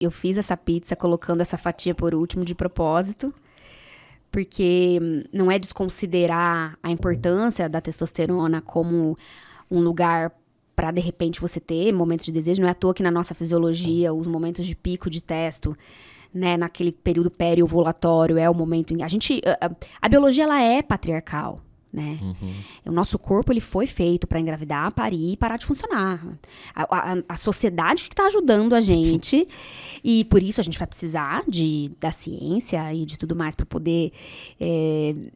eu fiz essa pizza colocando essa fatia por último de propósito, porque não é desconsiderar a importância da testosterona como um lugar para, de repente, você ter momentos de desejo. Não é à toa que na nossa fisiologia, os momentos de pico de testo, né, naquele período periovulatório, é o momento em... A biologia, ela é patriarcal, né? O nosso corpo, ele foi feito para engravidar, parir e parar de funcionar. A sociedade que está ajudando a gente, e por isso a gente vai precisar da ciência e de tudo mais para poder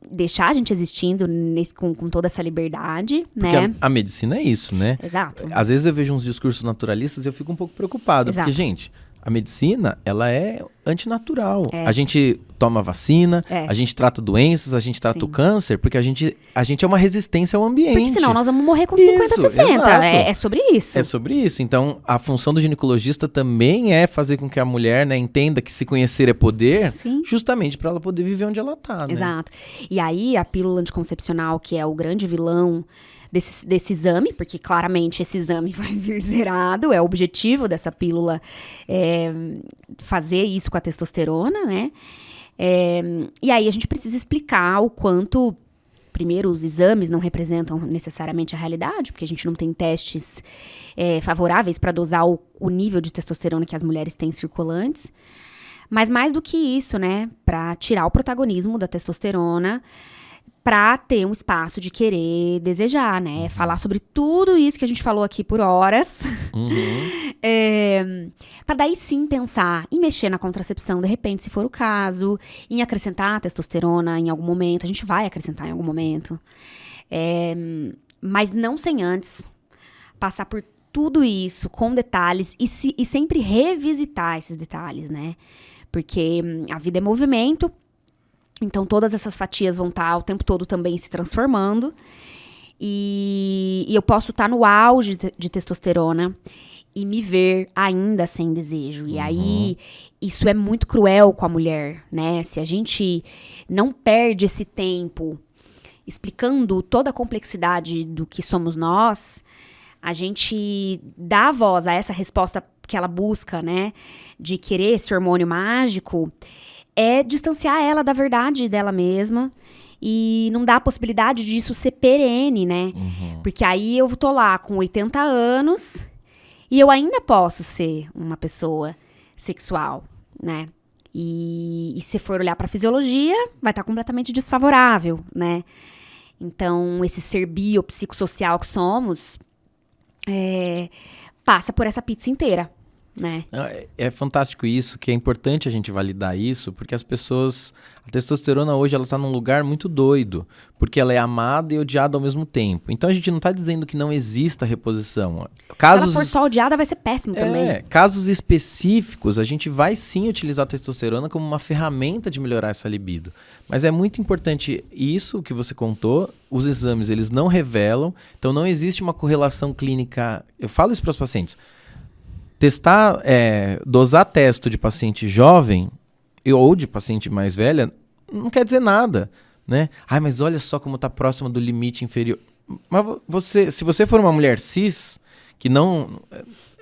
deixar a gente existindo com toda essa liberdade, porque né? a medicina é isso, né? Exato. Às vezes eu vejo uns discursos naturalistas e eu fico um pouco preocupado. Exato. Porque, gente, a medicina, ela é antinatural. É. A gente toma vacina, É. a gente trata doenças, a gente trata Sim. o câncer, porque a gente é uma resistência ao ambiente. Porque senão nós vamos morrer com 50, Isso, 60. exato. É sobre isso. É sobre isso. Então, a função do ginecologista também é fazer com que a mulher, né, entenda que se conhecer é poder, Sim. justamente para ela poder viver onde ela tá, né? Exato. E aí, a pílula anticoncepcional, que é o grande vilão desse exame, porque claramente esse exame vai vir zerado, é o objetivo dessa pílula fazer isso com a testosterona, né? E aí a gente precisa explicar o quanto, primeiro, os exames não representam necessariamente a realidade, porque a gente não tem testes favoráveis para dosar o nível de testosterona que as mulheres têm circulantes. Mas mais do que isso, né? Para tirar o protagonismo da testosterona, para ter um espaço de querer desejar, né? Falar sobre tudo isso que a gente falou aqui por horas. Para daí sim pensar em mexer na contracepção, de repente, se for o caso, em acrescentar testosterona em algum momento. A gente vai acrescentar em algum momento. Mas não sem antes passar por tudo isso com detalhes e sempre revisitar esses detalhes, né? Porque a vida é movimento. Então, todas essas fatias vão estar o tempo todo também se transformando. E eu posso estar no auge de testosterona e me ver ainda sem desejo. E aí, isso é muito cruel com a mulher, né? Se a gente não perde esse tempo explicando toda a complexidade do que somos nós, a gente dá voz a essa resposta que ela busca, né? De querer esse hormônio mágico, é distanciar ela da verdade dela mesma e não dá a possibilidade disso ser perene, né? Porque aí eu tô lá com 80 anos e eu ainda posso ser uma pessoa sexual, né? E se for olhar pra fisiologia, vai estar completamente desfavorável, né? Então, esse ser biopsicossocial que somos passa por essa pizza inteira. Né? É fantástico isso, que é importante a gente validar isso, porque as pessoas... A testosterona hoje, ela tá num lugar muito doido, porque ela é amada e odiada ao mesmo tempo. Então, a gente não tá dizendo que não exista reposição. Se ela for só odiada, vai ser péssimo também. Casos específicos, a gente vai sim utilizar a testosterona como uma ferramenta de melhorar essa libido. Mas é muito importante isso que você contou, os exames, eles não revelam, então não existe uma correlação clínica... Eu falo isso para os pacientes. Testar, dosar testo de paciente jovem ou de paciente mais velha não quer dizer nada, né? Mas olha só como está próximo do limite inferior. Mas se você for uma mulher cis, que não...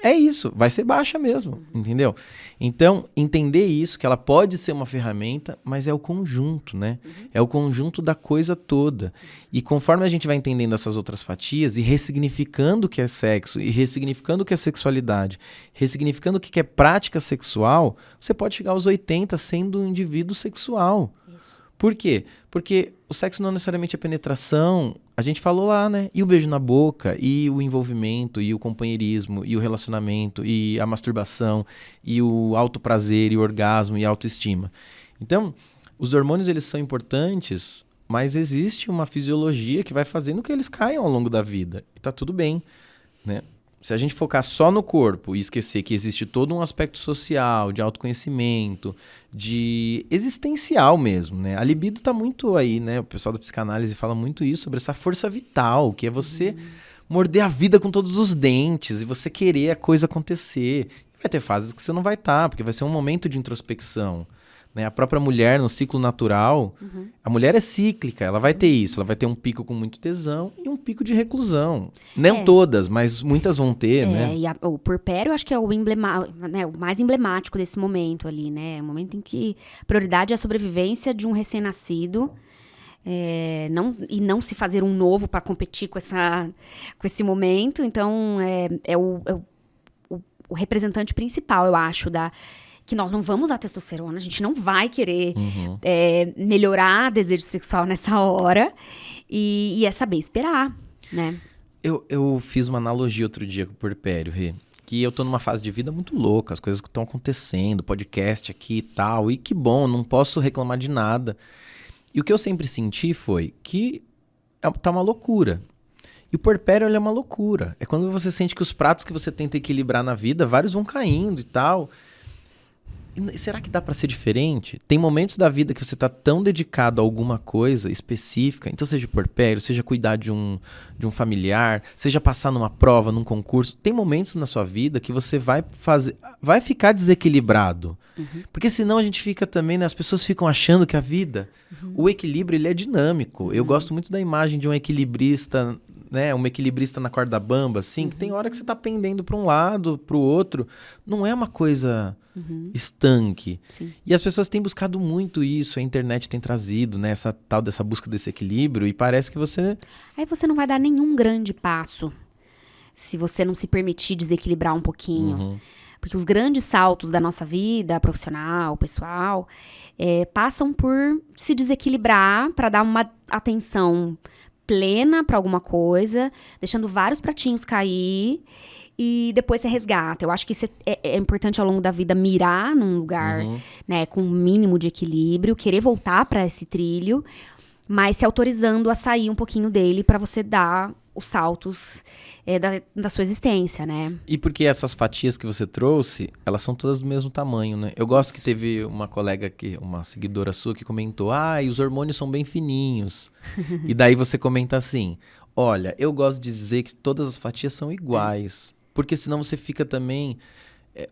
É isso, vai ser baixa mesmo, entendeu? Então, entender isso, que ela pode ser uma ferramenta, mas é o conjunto, né? É o conjunto da coisa toda. E conforme a gente vai entendendo essas outras fatias e ressignificando o que é sexo, e ressignificando o que é sexualidade, ressignificando o que é prática sexual, você pode chegar aos 80 sendo um indivíduo sexual. Isso. Por quê? Porque o sexo não necessariamente é penetração, a gente falou lá, né? E o beijo na boca, e o envolvimento, e o companheirismo, e o relacionamento, e a masturbação, e o autoprazer, e o orgasmo, e a autoestima. Então, os hormônios, eles são importantes, mas existe uma fisiologia que vai fazendo que eles caiam ao longo da vida. E tá tudo bem, né? Se a gente focar só no corpo e esquecer que existe todo um aspecto social, de autoconhecimento, de existencial mesmo, né? A libido tá muito aí, né? O pessoal da psicanálise fala muito isso, sobre essa força vital, que é você morder a vida com todos os dentes e você querer a coisa acontecer. Vai ter fases que você não vai estar, porque vai ser um momento de introspecção, né? A própria mulher, no ciclo natural, a mulher é cíclica, ela vai ter isso, ela vai ter um pico com muito tesão e um pico de reclusão. Não todas, mas muitas vão ter, né? E o puerpério, eu acho que é o mais emblemático desse momento ali, né? O momento em que a prioridade é a sobrevivência de um recém-nascido, não se fazer um novo para competir com esse momento. Então, é o representante principal, eu acho, que nós não vamos usar testosterona, a gente não vai querer melhorar desejo sexual nessa hora, e é saber esperar, né? Eu fiz uma analogia outro dia com o puerpério, Rê, que eu tô numa fase de vida muito louca, as coisas que estão acontecendo, podcast aqui e tal, e que bom, não posso reclamar de nada. E o que eu sempre senti foi que tá uma loucura. E o puerpério, ele é uma loucura. É quando você sente que os pratos que você tenta equilibrar na vida, vários vão caindo e tal. E será que dá pra ser diferente? Tem momentos da vida que você tá tão dedicado a alguma coisa específica, então seja puerpério, seja cuidar de um familiar, seja passar numa prova, num concurso. Tem momentos na sua vida que você vai ficar desequilibrado. Porque senão a gente fica também, né, as pessoas ficam achando que a vida, o equilíbrio, ele é dinâmico. Eu gosto muito da imagem de um equilibrista, né, uma equilibrista na corda bamba, assim, que tem hora que você tá pendendo para um lado, para o outro. Não é uma coisa estanque. Sim. E as pessoas têm buscado muito isso, a internet tem trazido, né, essa tal dessa busca desse equilíbrio, e parece que você... Aí você não vai dar nenhum grande passo se você não se permitir desequilibrar um pouquinho. Porque os grandes saltos da nossa vida profissional, pessoal, passam por se desequilibrar para dar uma atenção plena para alguma coisa, deixando vários pratinhos cair e depois você resgata. Eu acho que isso é importante ao longo da vida, mirar num lugar, né, com um mínimo de equilíbrio, querer voltar para esse trilho, mas se autorizando a sair um pouquinho dele para você dar os saltos da sua existência, né? E porque essas fatias que você trouxe, elas são todas do mesmo tamanho, né? Eu gosto que teve uma colega, uma seguidora sua, que comentou, e os hormônios são bem fininhos. E daí você comenta assim, olha, eu gosto de dizer que todas as fatias são iguais. Porque senão você fica também...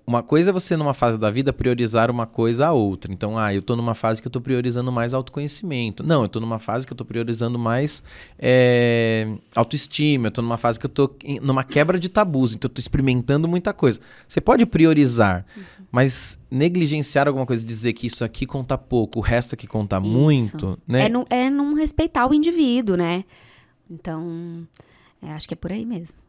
Uma coisa é você, numa fase da vida, priorizar uma coisa a outra. Então, eu tô numa fase que eu tô priorizando mais autoconhecimento. Não, eu tô numa fase que eu tô priorizando mais autoestima. Eu tô numa fase que eu tô numa quebra de tabus. Então, eu tô experimentando muita coisa. Você pode priorizar, mas negligenciar alguma coisa, dizer que isso aqui conta pouco, o resto aqui conta muito, né? É não respeitar o indivíduo, né? Então, acho que é por aí mesmo.